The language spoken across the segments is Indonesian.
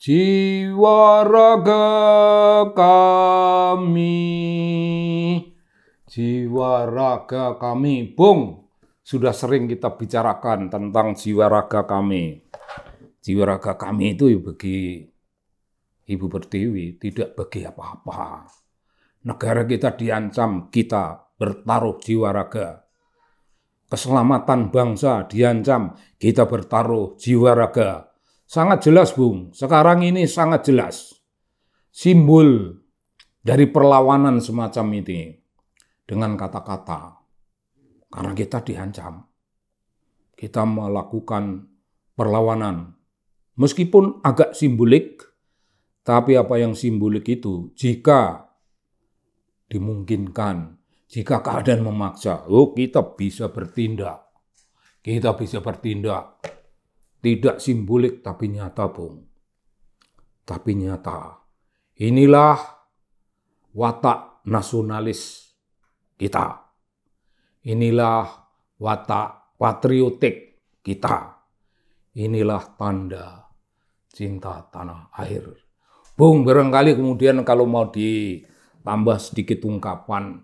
jiwa raga kami. Jiwa raga kami. Bung, sudah sering kita bicarakan tentang jiwa raga kami. Jiwa raga kami itu bagi Ibu Pertiwi tidak bagi apa-apa. Negara kita diancam, kita bertaruh jiwa raga. Keselamatan bangsa diancam, kita bertaruh jiwa raga. Sangat jelas, Bung. Sekarang ini sangat jelas. Simbol dari perlawanan semacam ini. Dengan kata-kata. Karena kita diancam. Kita melakukan perlawanan. Meskipun agak simbolik, tapi apa yang simbolik itu, jika dimungkinkan, jika keadaan memaksa, kita bisa bertindak. Kita bisa bertindak. Tidak simbolik tapi nyata, Bung. Tapi nyata. Inilah watak nasionalis kita. Inilah watak patriotik kita. Inilah tanda cinta tanah air. Bung, barangkali kemudian kalau mau ditambah sedikit ungkapan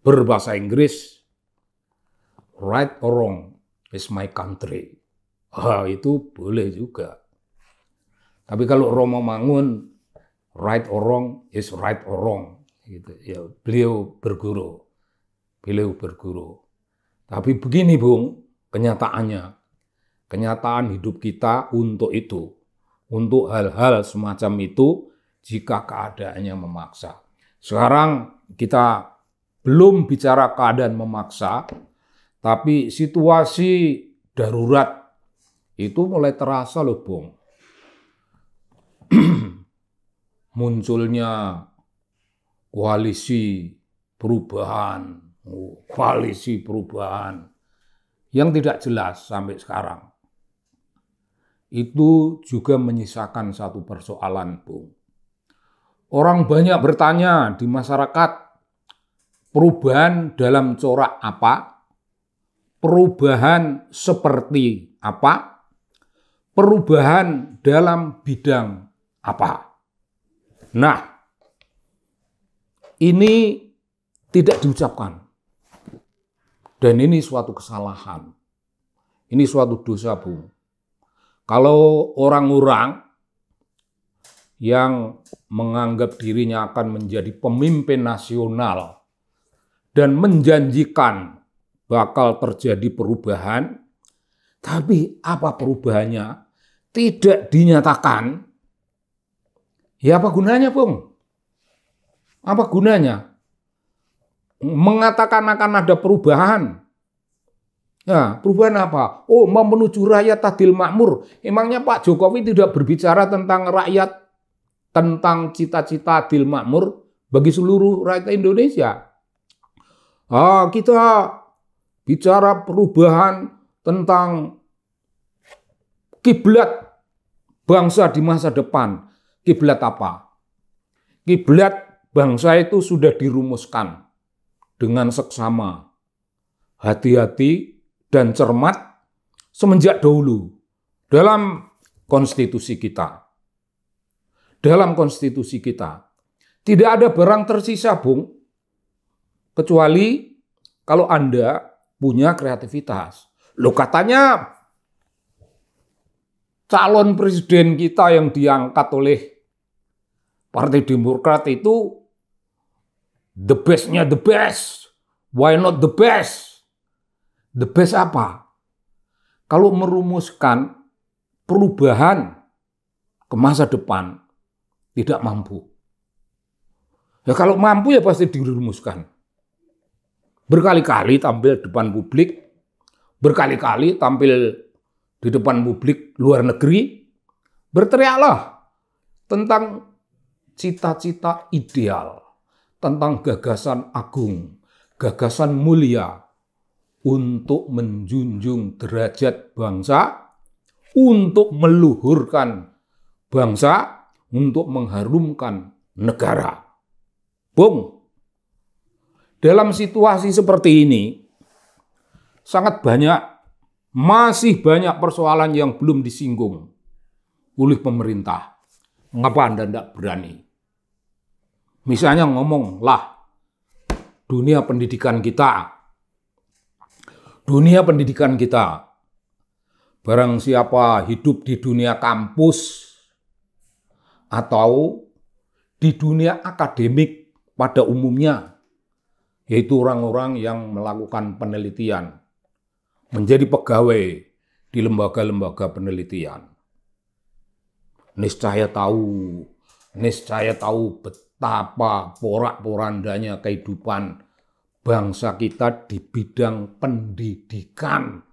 berbahasa Inggris, right or wrong is my country. Itu boleh juga. Tapi kalau Romo Mangun, right or wrong is right or wrong. Gitu. Ya, beliau berguru. Tapi begini, Bung, kenyataannya. Kenyataan hidup kita untuk itu. Untuk hal-hal semacam itu jika keadaannya memaksa. Sekarang kita belum bicara keadaan memaksa, tapi situasi darurat itu mulai terasa loh, Bung. Munculnya koalisi perubahan yang tidak jelas sampai sekarang. Itu juga menyisakan satu persoalan, Bung. Orang banyak bertanya di masyarakat, perubahan dalam corak apa? Perubahan seperti apa? Perubahan dalam bidang apa? Nah, ini tidak diucapkan. Dan ini suatu kesalahan. Ini suatu dosa, Bung. Kalau orang-orang yang menganggap dirinya akan menjadi pemimpin nasional dan menjanjikan bakal terjadi perubahan, tapi apa perubahannya tidak dinyatakan, ya apa gunanya, Bung? Apa gunanya? Mengatakan akan ada perubahan. Ya, perubahan apa? Mau menuju rakyat adil makmur. Emangnya Pak Jokowi tidak berbicara tentang rakyat, tentang cita-cita adil makmur bagi seluruh rakyat Indonesia? Kita bicara perubahan tentang kiblat bangsa di masa depan. Kiblat apa? Kiblat bangsa itu sudah dirumuskan dengan seksama, hati-hati dan cermat semenjak dahulu dalam konstitusi kita. Dalam konstitusi kita tidak ada barang tersisa, Bung, kecuali kalau Anda punya kreativitas. Loh, katanya calon presiden kita yang diangkat oleh Partai Demokrat itu the best-nya the best. Why not the best? The best apa? Kalau merumuskan perubahan ke masa depan tidak mampu. Ya kalau mampu ya pasti dirumuskan. Berkali-kali tampil depan publik, berkali-kali tampil di depan publik luar negeri, berteriaklah tentang cita-cita ideal, tentang gagasan agung, gagasan mulia untuk menjunjung derajat bangsa, untuk meluhurkan bangsa, untuk mengharumkan negara. Bung, dalam situasi seperti ini, masih banyak persoalan yang belum disinggung oleh pemerintah. Mengapa Anda tidak berani? Misalnya ngomong, lah, dunia pendidikan kita, barang siapa hidup di dunia kampus atau di dunia akademik pada umumnya, yaitu orang-orang yang melakukan penelitian, menjadi pegawai di lembaga-lembaga penelitian. Niscaya tahu betapa porak-porandanya kehidupan bangsa kita di bidang pendidikan.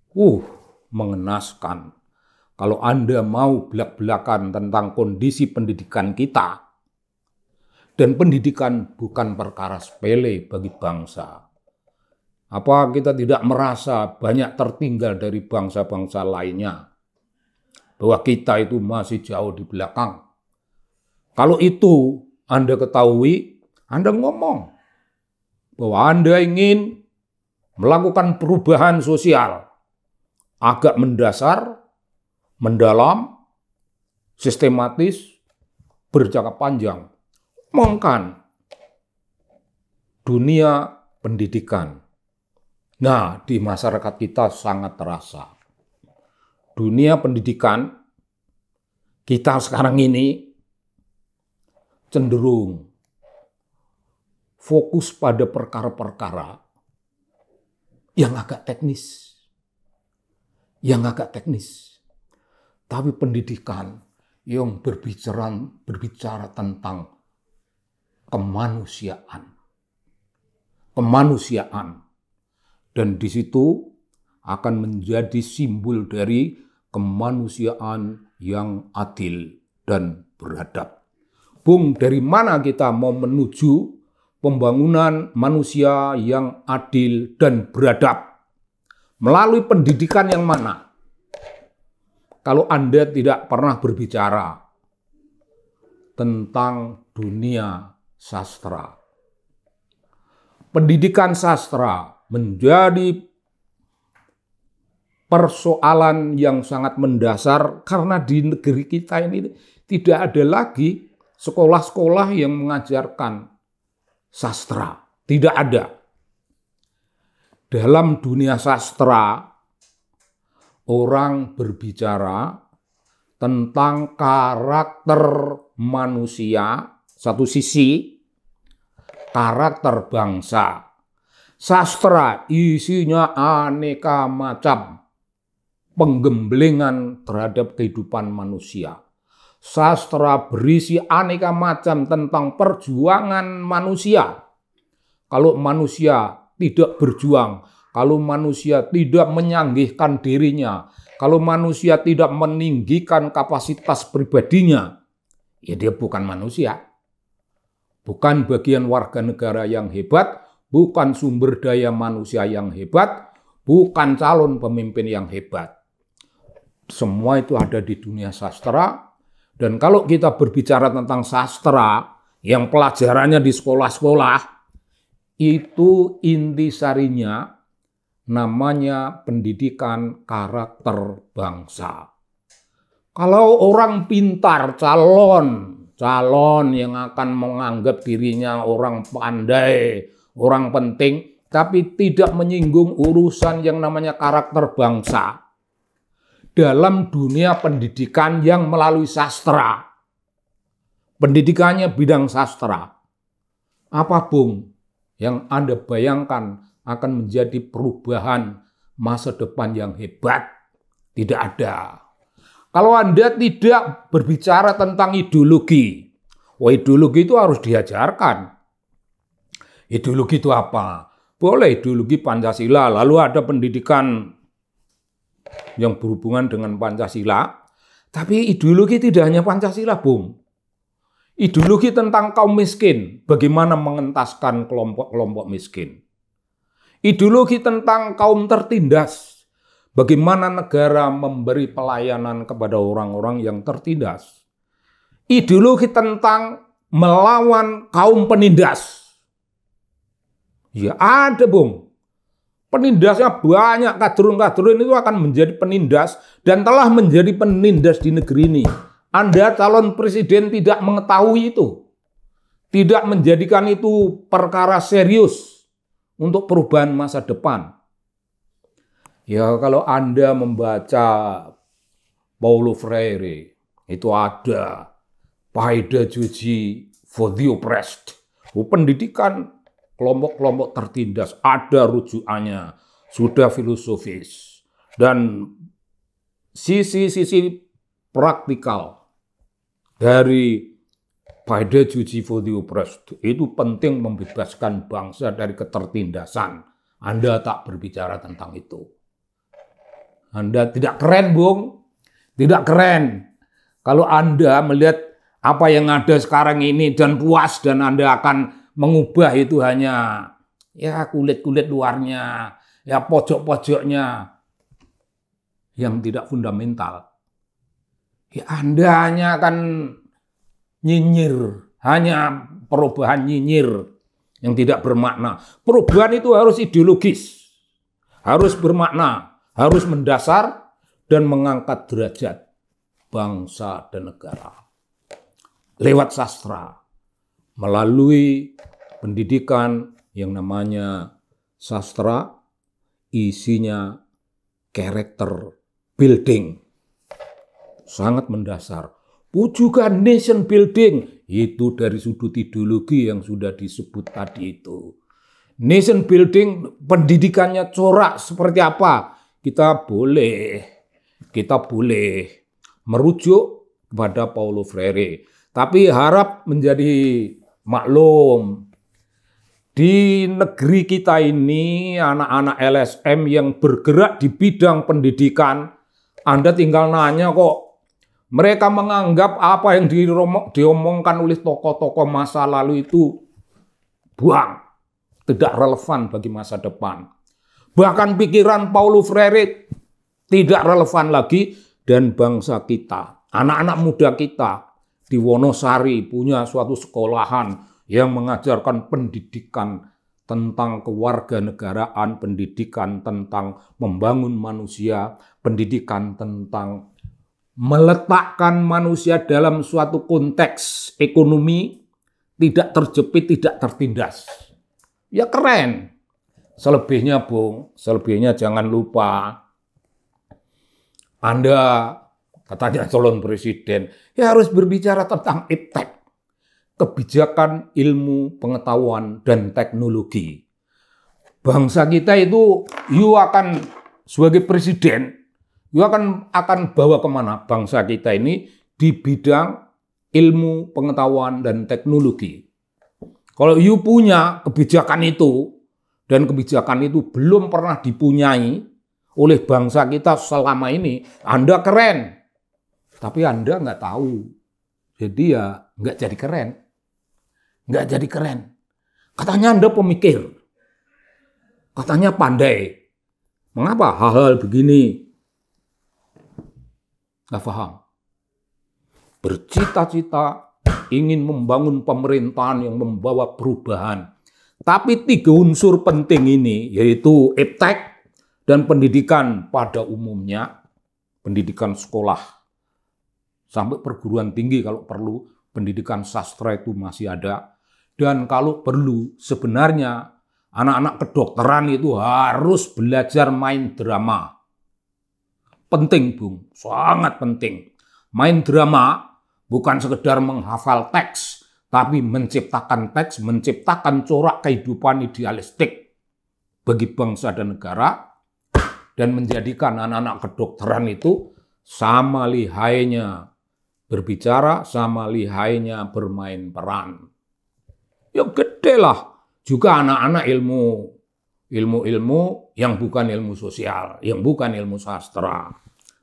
Bung. Mengenaskan. Kalau Anda mau belak-belakan tentang kondisi pendidikan kita, dan pendidikan bukan perkara sepele bagi bangsa. Apa kita tidak merasa banyak tertinggal dari bangsa-bangsa lainnya? Bahwa kita itu masih jauh di belakang. Kalau itu Anda ketahui, Anda ngomong bahwa Anda ingin melakukan perubahan sosial agak mendasar, mendalam, sistematis, berjangka panjang. Ngomongkan dunia pendidikan. Nah, di masyarakat kita sangat terasa. Dunia pendidikan kita sekarang ini cenderung fokus pada perkara-perkara yang agak teknis. Tapi pendidikan yang berbicara tentang kemanusiaan. Dan di situ akan menjadi simbol dari kemanusiaan yang adil dan beradab. Bung, dari mana kita mau menuju pembangunan manusia yang adil dan beradab? Melalui pendidikan yang mana? Kalau Anda tidak pernah berbicara tentang dunia sastra. Pendidikan sastra menjadi persoalan yang sangat mendasar karena di negeri kita ini tidak ada lagi sekolah-sekolah yang mengajarkan sastra. Tidak ada. Dalam dunia sastra, orang berbicara tentang karakter manusia, satu sisi, karakter bangsa. Sastra isinya aneka macam penggemblengan terhadap kehidupan manusia. Sastra berisi aneka macam tentang perjuangan manusia. Kalau manusia tidak berjuang, kalau manusia tidak menyanggihkan dirinya, kalau manusia tidak meninggikan kapasitas pribadinya, ya dia bukan manusia. Bukan bagian warga negara yang hebat, bukan sumber daya manusia yang hebat, bukan calon pemimpin yang hebat. Semua itu ada di dunia sastra. Dan kalau kita berbicara tentang sastra yang pelajarannya di sekolah-sekolah, itu intisarinya namanya pendidikan karakter bangsa. Kalau orang pintar, calon yang akan menganggap dirinya orang pandai, orang penting, tapi tidak menyinggung urusan yang namanya karakter bangsa dalam dunia pendidikan yang melalui sastra. Pendidikannya bidang sastra. Apa, Bung, yang Anda bayangkan akan menjadi perubahan masa depan yang hebat? Tidak ada. Kalau Anda tidak berbicara tentang ideologi, ideologi itu harus diajarkan. Ideologi itu apa? Boleh ideologi Pancasila, lalu ada pendidikan yang berhubungan dengan Pancasila. Tapi ideologi tidak hanya Pancasila, Bung. Ideologi tentang kaum miskin, bagaimana mengentaskan kelompok-kelompok miskin. Ideologi tentang kaum tertindas, bagaimana negara memberi pelayanan kepada orang-orang yang tertindas. Ideologi tentang melawan kaum penindas. Ya ada, Bung. Penindasnya banyak, kadrun-kadrun itu akan menjadi penindas dan telah menjadi penindas di negeri ini. Anda calon presiden tidak mengetahui itu. Tidak menjadikan itu perkara serius untuk perubahan masa depan. Ya kalau Anda membaca Paulo Freire, itu ada Pedagogy for the Oppressed. Pendidikan kelompok-kelompok tertindas, ada rujukannya, sudah filosofis. Dan sisi-sisi praktikal dari Pedagogy for the Oppressed itu penting membebaskan bangsa dari ketertindasan. Anda tak berbicara tentang itu. Anda tidak keren, Bung. Tidak keren. Kalau Anda melihat apa yang ada sekarang ini dan puas dan Anda akan mengubah itu hanya ya kulit-kulit luarnya, ya pojok-pojoknya yang tidak fundamental. Ya Anda hanya akan nyinyir, hanya perubahan nyinyir yang tidak bermakna. Perubahan itu harus ideologis, harus bermakna, harus mendasar dan mengangkat derajat bangsa dan negara. Lewat sastra, melalui pendidikan yang namanya sastra, isinya karakter building. Sangat mendasar. Juga nation building, itu dari sudut ideologi yang sudah disebut tadi itu. Nation building, pendidikannya corak seperti apa? Kita boleh merujuk kepada Paulo Freire. Tapi harap menjadi maklum, di negeri kita ini anak-anak LSM yang bergerak di bidang pendidikan, Anda tinggal nanya kok. Mereka menganggap apa yang diomongkan oleh tokoh-tokoh masa lalu itu buang, tidak relevan bagi masa depan. Bahkan pikiran Paulo Freire tidak relevan lagi dan bangsa kita, anak-anak muda kita di Wonosari punya suatu sekolahan yang mengajarkan pendidikan tentang kewarganegaraan, pendidikan tentang membangun manusia, pendidikan tentang meletakkan manusia dalam suatu konteks ekonomi, tidak terjepit, tidak tertindas. Ya keren. Selebihnya, Bung, selebihnya jangan lupa. Anda katanya calon presiden, ya harus berbicara tentang iptek, kebijakan ilmu, pengetahuan, dan teknologi. Bangsa kita itu, you akan sebagai presiden, you akan bawa kemana bangsa kita ini di bidang ilmu, pengetahuan, dan teknologi. Kalau you punya kebijakan itu, dan kebijakan itu belum pernah dipunyai oleh bangsa kita selama ini, Anda keren. Tapi Anda nggak tahu. Jadi ya nggak jadi keren. Nggak jadi keren. Katanya Anda pemikir. Katanya pandai. Mengapa hal-hal begini? Nggak paham. Bercita-cita ingin membangun pemerintahan yang membawa perubahan. Tapi 3 unsur penting ini, yaitu iptek dan pendidikan pada umumnya, pendidikan sekolah, sampai perguruan tinggi kalau perlu, pendidikan sastra itu masih ada. Dan kalau perlu, sebenarnya anak-anak kedokteran itu harus belajar main drama. Penting, Bung, sangat penting. Main drama bukan sekedar menghafal teks, tapi menciptakan teks, menciptakan corak kehidupan idealistik bagi bangsa dan negara, dan menjadikan anak-anak kedokteran itu sama lihainya berbicara, sama lihainya bermain peran. Ya gede lah. Juga anak-anak ilmu yang bukan ilmu sosial, yang bukan ilmu sastra.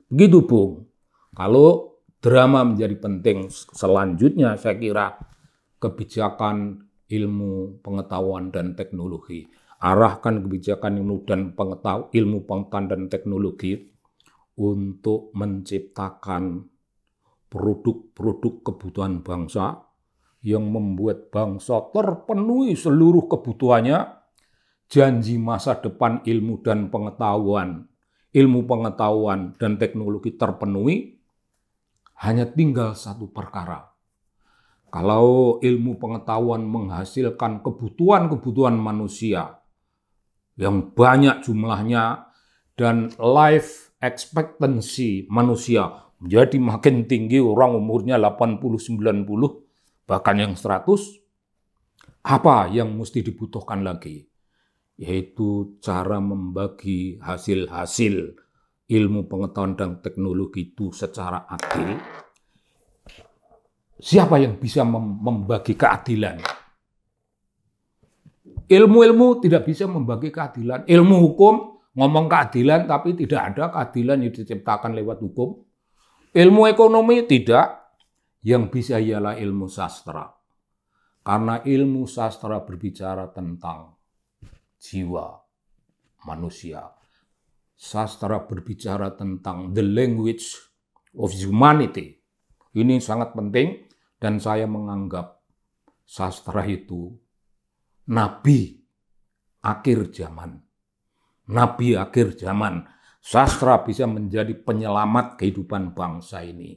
Begitu, Bung. Kalau drama menjadi penting, selanjutnya saya kira kebijakan ilmu, pengetahuan, dan teknologi. Arahkan kebijakan ilmu pengetahuan dan teknologi untuk menciptakan produk-produk kebutuhan bangsa yang membuat bangsa terpenuhi seluruh kebutuhannya janji masa depan ilmu pengetahuan dan teknologi terpenuhi, hanya tinggal satu perkara. Kalau ilmu pengetahuan menghasilkan kebutuhan manusia yang banyak jumlahnya dan life expectancy manusia menjadi makin tinggi, orang umurnya 80, 90, bahkan yang 100, apa yang mesti dibutuhkan lagi? Yaitu cara membagi hasil-hasil ilmu pengetahuan dan teknologi itu secara adil. Siapa yang bisa membagi keadilan? Ilmu tidak bisa membagi keadilan. Ilmu hukum ngomong keadilan, tapi tidak ada keadilan yang diciptakan lewat hukum. Ilmu ekonomi tidak. Yang bisa ialah ilmu sastra. Karena ilmu sastra berbicara tentang jiwa manusia. Sastra berbicara tentang the language of humanity. Ini sangat penting. Dan saya menganggap sastra itu nabi akhir zaman. Nabi akhir zaman. Sastra bisa menjadi penyelamat kehidupan bangsa ini.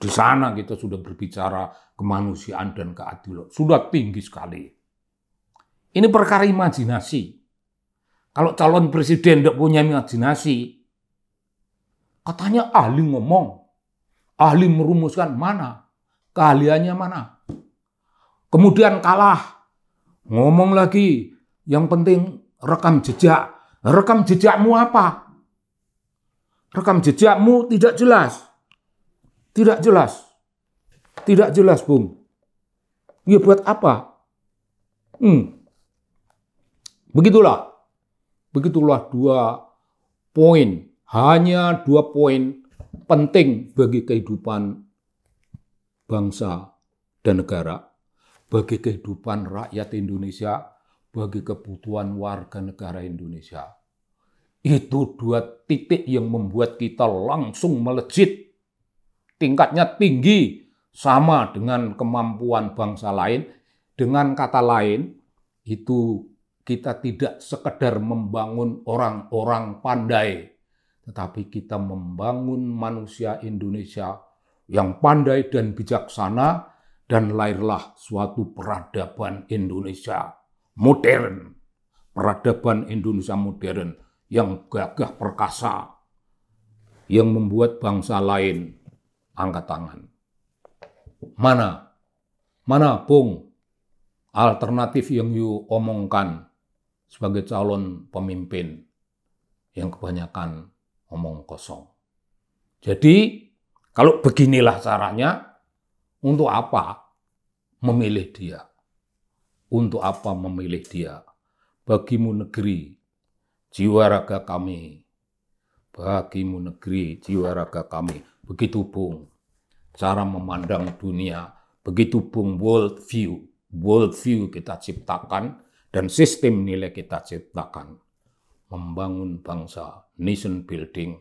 Di sana kita sudah berbicara kemanusiaan dan keadilan. Sudah tinggi sekali. Ini perkara imajinasi. Kalau calon presiden tidak punya imajinasi, katanya ahli ngomong, ahli merumuskan, mana? Keahliannya mana? Kemudian kalah. Ngomong lagi, yang penting rekam jejak. Rekam jejakmu apa? Rekam jejakmu tidak jelas. Tidak jelas. Tidak jelas, Bung. Ya buat apa? Begitulah 2 poin. Hanya 2 poin penting bagi kehidupan bangsa dan negara, bagi kehidupan rakyat Indonesia, bagi kebutuhan warga negara Indonesia. Itu 2 titik yang membuat kita langsung melejit. Tingkatnya tinggi, sama dengan kemampuan bangsa lain. Dengan kata lain, itu kita tidak sekedar membangun orang-orang pandai, tetapi kita membangun manusia Indonesia yang pandai dan bijaksana, dan lahirlah suatu peradaban Indonesia modern. Peradaban Indonesia modern yang gagah perkasa, yang membuat bangsa lain angkat tangan. Mana, Bung, alternatif yang you omongkan sebagai calon pemimpin yang kebanyakan omong kosong. Jadi, kalau beginilah caranya, untuk apa memilih dia? Untuk apa memilih dia? Bagimu negeri, jiwa raga kami. Bagimu negeri, jiwa raga kami. Begitu, Bung, cara memandang dunia. Begitu, Bung, world view. World view kita ciptakan dan sistem nilai kita ciptakan. Membangun bangsa, nation building,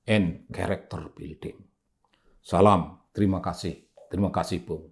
and character building. Salam, terima kasih. Terima kasih, Bung.